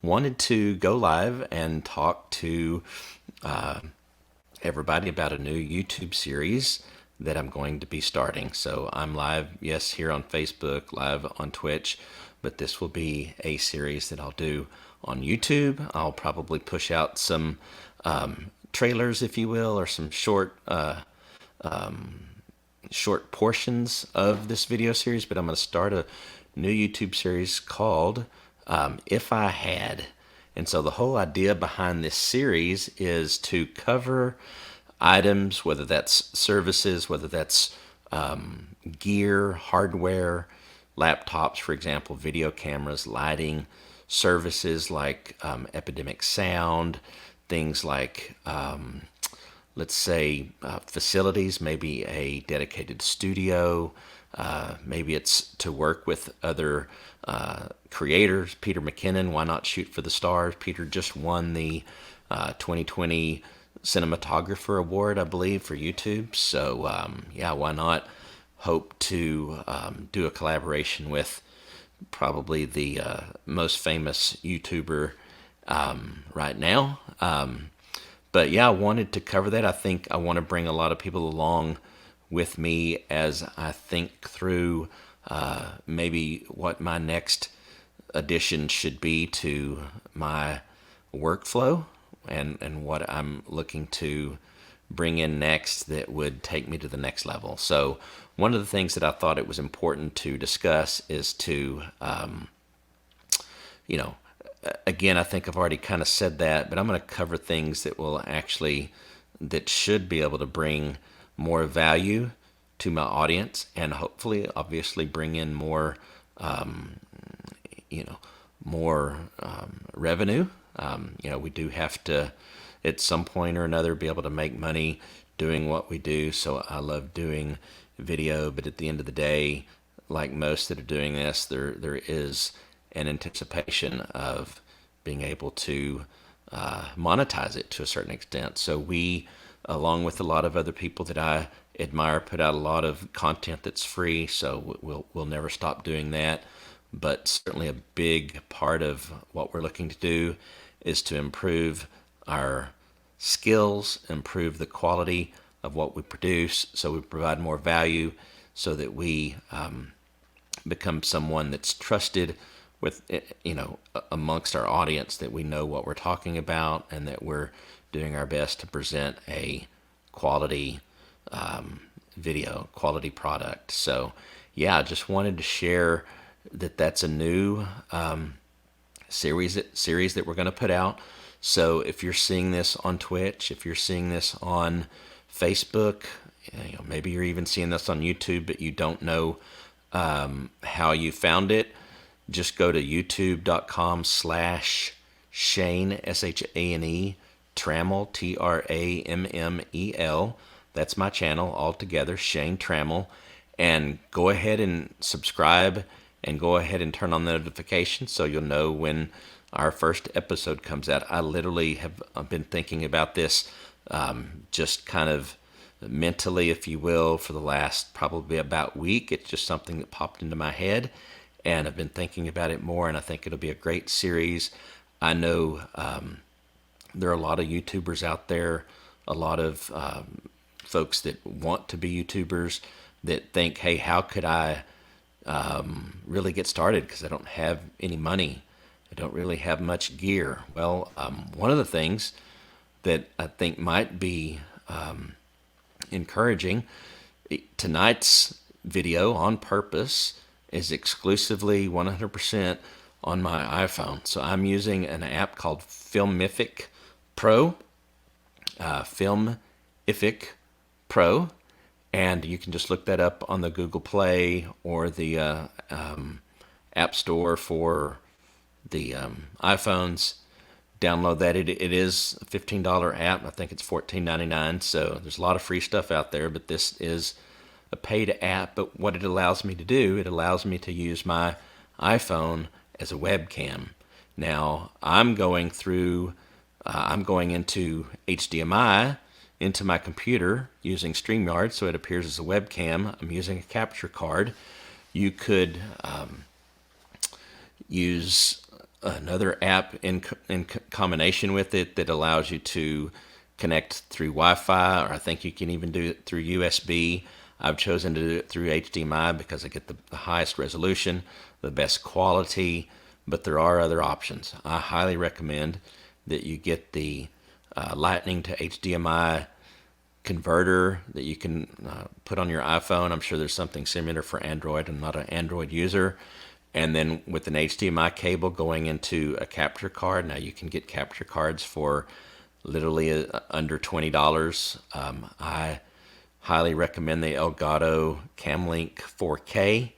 wanted to go live and talk to everybody about a new YouTube series that I'm going to be starting. So I'm live, yes, here on Facebook, live on Twitch, but this will be a series that I'll do on YouTube. I'll probably push out some trailers, if you will, or some short portions of this video series, but I'm going to start a new YouTube series called If I Had. And so the whole idea behind this series is to cover items, whether that's services, whether that's gear, hardware, laptops, for example, video cameras, lighting, services like Epidemic Sound, things like let's say facilities, maybe a dedicated studio, maybe it's to work with other creators. Peter McKinnon, why not shoot for the stars? Peter just won the 2020 Cinematographer Award, I believe, for YouTube. So yeah, why not hope to do a collaboration with probably the most famous YouTuber right now. But yeah, I wanted to cover that. I think I want to bring a lot of people along with me as I think through maybe what my next addition should be to my workflow and what I'm looking to bring in next that would take me to the next level. So one of the things that I thought it was important to discuss is to, you know, again, I think I've already kind of said that, but I'm going to cover things that will actually, that should be able to bring more value to my audience and hopefully, obviously, bring in more, more revenue. We do have to, at some point or another, be able to make money doing what we do. So I love doing video, but at the end of the day, like most that are doing this, there is an anticipation of being able to monetize it to a certain extent. So we, along with a lot of other people that I admire, put out a lot of content that's free. So we'll never stop doing that. But certainly a big part of what we're looking to do is to improve our skills, improve the quality of what we produce, so we provide more value, so that we become someone that's trusted with, amongst our audience, that we know what we're talking about and that we're doing our best to present a quality video, quality product. So yeah, I just wanted to share that's a new series that we're going to put out. So if you're seeing this on Twitch, if you're seeing this on Facebook, maybe you're even seeing this on YouTube, but you don't know how you found it, just go to youtube.com/Shane, Shane, Trammell, Trammel. That's my channel altogether, Shane Trammell. And go ahead and subscribe and go ahead and turn on the notifications so you'll know when our first episode comes out. I literally have been thinking about this just kind of mentally, if you will, for the last probably about week. It's just something that popped into my head, and I've been thinking about it more, and I think it'll be a great series. I know there are a lot of YouTubers out there, a lot of folks that want to be YouTubers that think, hey, how could I really get started, because I don't have any money. I don't really have much gear. Well, one of the things that I think might be encouraging, tonight's video on purpose is exclusively 100% on my iPhone. So I'm using an app called Filmific Pro, Filmific Pro. And you can just look that up on the Google Play or the App Store for the iPhones. Download that. It is a $15 app. I think it's $14.99. So there's a lot of free stuff out there, but this is a paid app. But what it allows me to do, it allows me to use my iPhone as a webcam. Now I'm going into HDMI into my computer using StreamYard, so it appears as a webcam. I'm using a capture card. You could use another app in combination with it that allows you to connect through Wi-Fi, or I think you can even do it through USB. I've chosen to do it through HDMI because I get the highest resolution, the best quality, but there are other options. I highly recommend that you get the Lightning to HDMI converter that you can put on your iPhone. I'm sure there's something similar for Android. I'm not an Android user. And then with an HDMI cable going into a capture card. Now you can get capture cards for literally under $20. I highly recommend the Elgato Camlink 4K,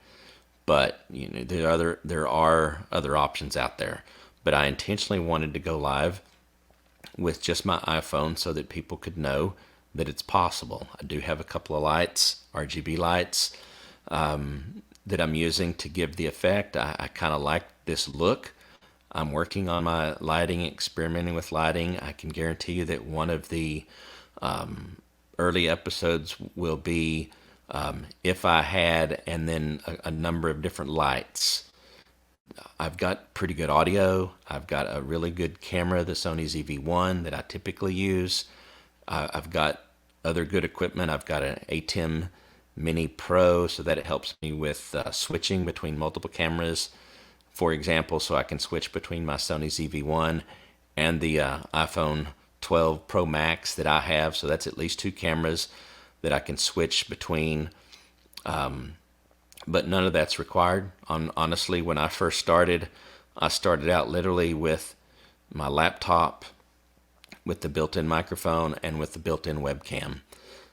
but there are other options out there. But I intentionally wanted to go live with just my iPhone so that people could know that it's possible. I do have a couple of lights, RGB lights, that I'm using to give the effect. I kind of like this look. I'm working on my lighting, experimenting with lighting. I can guarantee you that one of the early episodes will be if I had, and then a number of different lights. I've got pretty good audio. I've got a really good camera, the Sony ZV-1 that I typically use. I've got other good equipment. I've got an ATEM Mini Pro so that it helps me with switching between multiple cameras. For example, so I can switch between my Sony ZV-1 and the iPhone 12 Pro Max that I have. So that's at least two cameras that I can switch between. But none of that's required. Honestly, when I first started, I started out literally with my laptop, with the built-in microphone, and with the built-in webcam.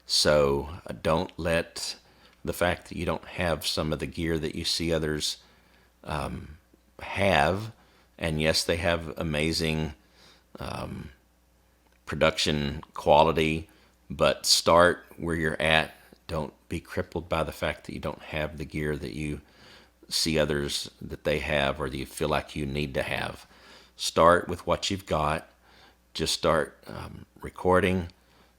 So don't let the fact that you don't have some of the gear that you see others have, and yes, they have amazing production quality, but start where you're at. Don't be crippled by the fact that you don't have the gear that you see others that they have, or that you feel like you need to have. Start with what you've got. Just start recording,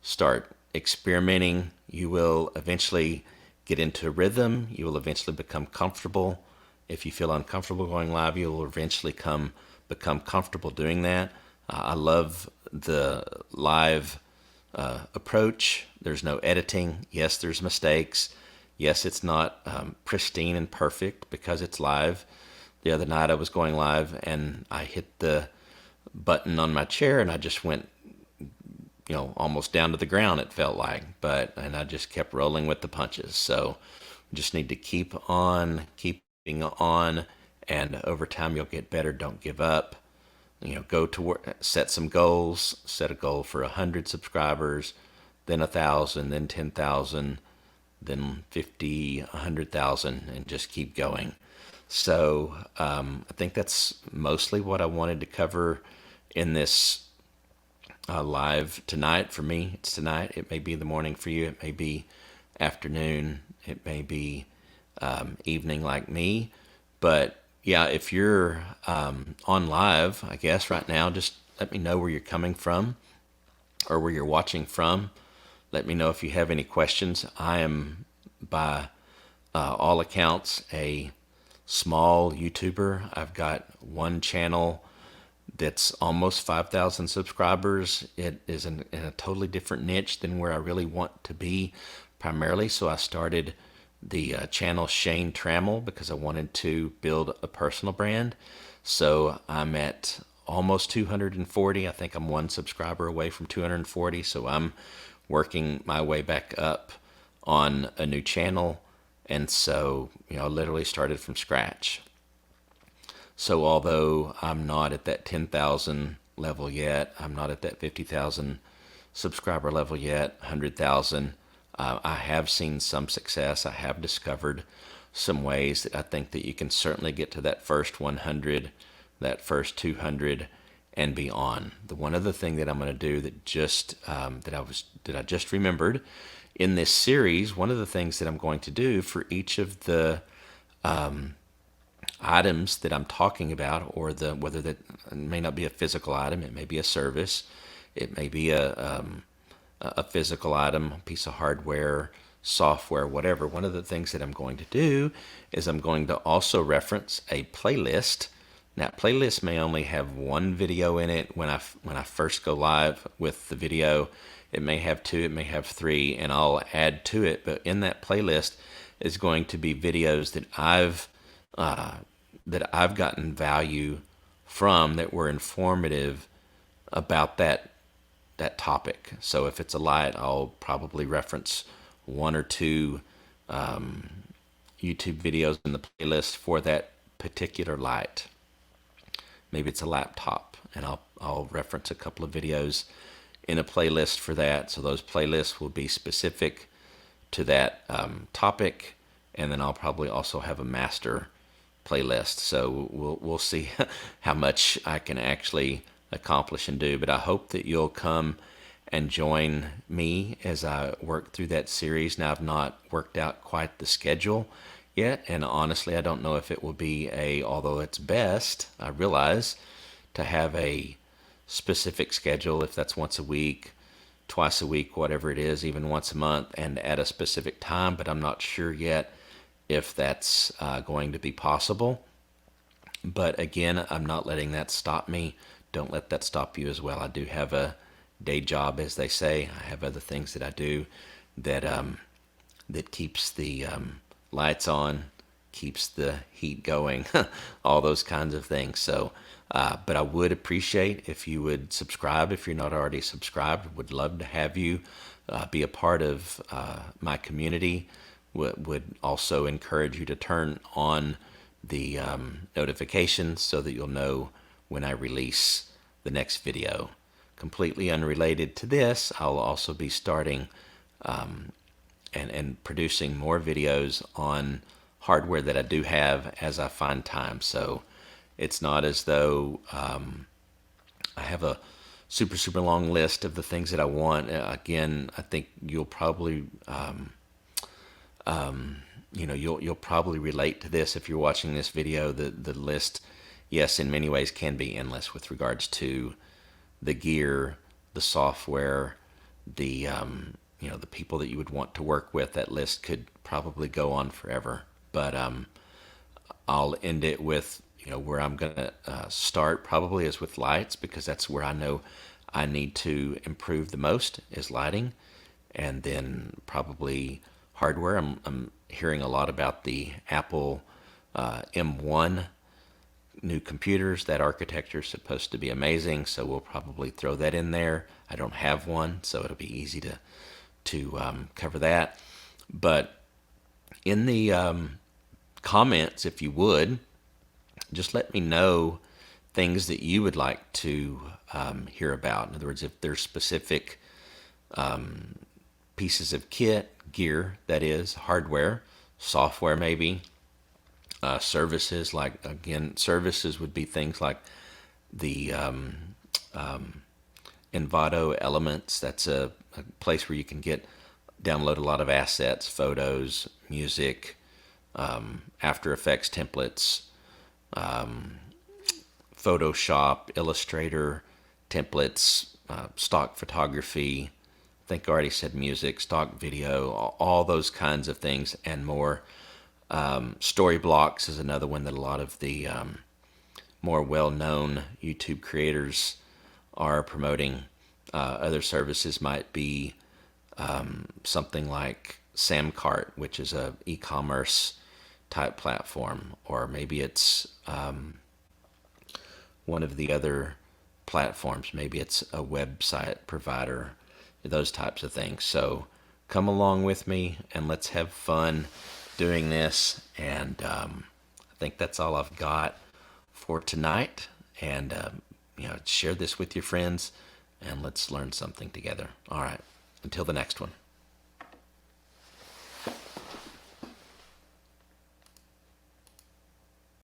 start experimenting. You will eventually get into a rhythm. You will eventually become comfortable. If you feel uncomfortable going live, you will eventually become comfortable doing that. I love the live approach. There's no editing. Yes, there's mistakes. Yes, it's not pristine and perfect because it's live. The other night I was going live and I hit the button on my chair and I just went, almost down to the ground, it felt like, and I just kept rolling with the punches. So you just need to keeping on, and over time you'll get better. Don't give up. Go to work, set some goals. Set a goal for 100 subscribers, then 1,000, then 10,000, then 50, 100,000, and just keep going. So I think that's mostly what I wanted to cover in this live tonight. For me, it's tonight. It may be the morning for you. It may be afternoon. It may be evening like me. But yeah, if you're on live, I guess right now, just let me know where you're coming from or where you're watching from. Let me know if you have any questions. I am, by all accounts, a small YouTuber. I've got one channel that's almost 5,000 subscribers. It is in a totally different niche than where I really want to be primarily. So I started the channel Shane Trammell because I wanted to build a personal brand. So I'm at almost 240. I think I'm one subscriber away from 240. So I'm working my way back up on a new channel. And so, I literally started from scratch. So although I'm not at that 10,000 level yet, I'm not at that 50,000 subscriber level yet, 100,000, I have seen some success. I have discovered some ways that I think that you can certainly get to that first 100, that first 200, and beyond. The one other thing that I'm going to do that I just remembered in this series, one of the things that I'm going to do for each of the items that I'm talking about, or whether that it may not be a physical item, it may be a service, it may be a physical item, a piece of hardware, software, whatever. One of the things that I'm going to do is I'm going to also reference a playlist. Now, playlist may only have one video in it when I first go live with the video. It may have two, it may have three, and I'll add to it. But in that playlist is going to be videos that I've gotten value from, that were informative about that topic. So if it's a light, I'll probably reference one or two YouTube videos in the playlist for that particular light. Maybe it's a laptop, and I'll reference a couple of videos in a playlist for that. So those playlists will be specific to that topic, and then I'll probably also have a master playlist. So we'll see how much I can actually accomplish and do. But I hope that you'll come and join me as I work through that series. Now, I've not worked out quite the schedule yet, and honestly, I don't know if it will be although it's best, I realize, to have a specific schedule, if that's once a week, twice a week, whatever it is, even once a month, and at a specific time. But I'm not sure yet if that's going to be possible. But again, I'm not letting that stop me. Don't let that stop you as well. I do have a day job, as they say. I have other things that I do that keeps the lights on, keeps the heat going, all those kinds of things. So, but I would appreciate if you would subscribe if you're not already subscribed. Would love to have you be a part of my community. Would also encourage you to turn on the notifications so that you'll know when I release the next video. Completely unrelated to this, I'll also be starting and producing more videos on hardware that I do have as I find time. So it's not as though I have a super long list of the things that I want. Again, I think you'll probably you'll probably relate to this if you're watching this video. The list, yes, in many ways can be endless with regards to the gear, the software, the the people that you would want to work with. That list could probably go on forever. But I'll end it with where I'm gonna start probably is with lights, because that's where I know I need to improve the most, is lighting, and then probably hardware. I'm hearing a lot about the Apple M1 new computers. That architecture is supposed to be amazing, so we'll probably throw that in there. I don't have one, so it'll be easy to cover that. But in the comments, if you would, just let me know things that you would like to hear about. In other words, if there's specific pieces of kit, gear, that is, hardware, software maybe, services, like, again, services would be things like the Envato Elements. That's a place where you can download a lot of assets, photos, music, After Effects templates, Photoshop, Illustrator templates, stock photography. I think I already said music, stock video, all those kinds of things and more. Story blocks is another one that a lot of the more well-known YouTube creators are promoting. Other services might be something like Samcart, which is a e-commerce type platform, or maybe it's one of the other platforms. Maybe it's a website provider, those types of things. So come along with me and let's have fun doing this. And I think that's all I've got for tonight. And share this with your friends and let's learn something together. All right, until the next one.